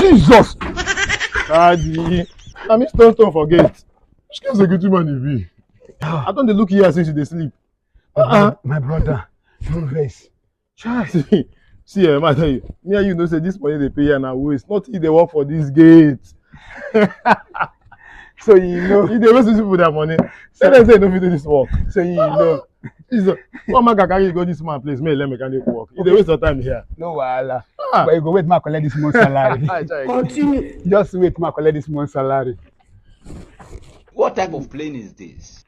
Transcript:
Jesus! Daddy, I miss don't forget. Which kind of good man you be? I don't look here since you sleep. My brother, don't rest. See, I tell you, me and you know say this money they pay here now waste. Not if they work for this gate. So you know, if they waste people their money, say them say no fit do this work. so you know. One man can carry you go this man place, me let mechanic work. If they waste your time here. No wahala. But you go wait, ma collect this month's salary. Continue. Just wait, ma collect this month's salary. What type of plane is this?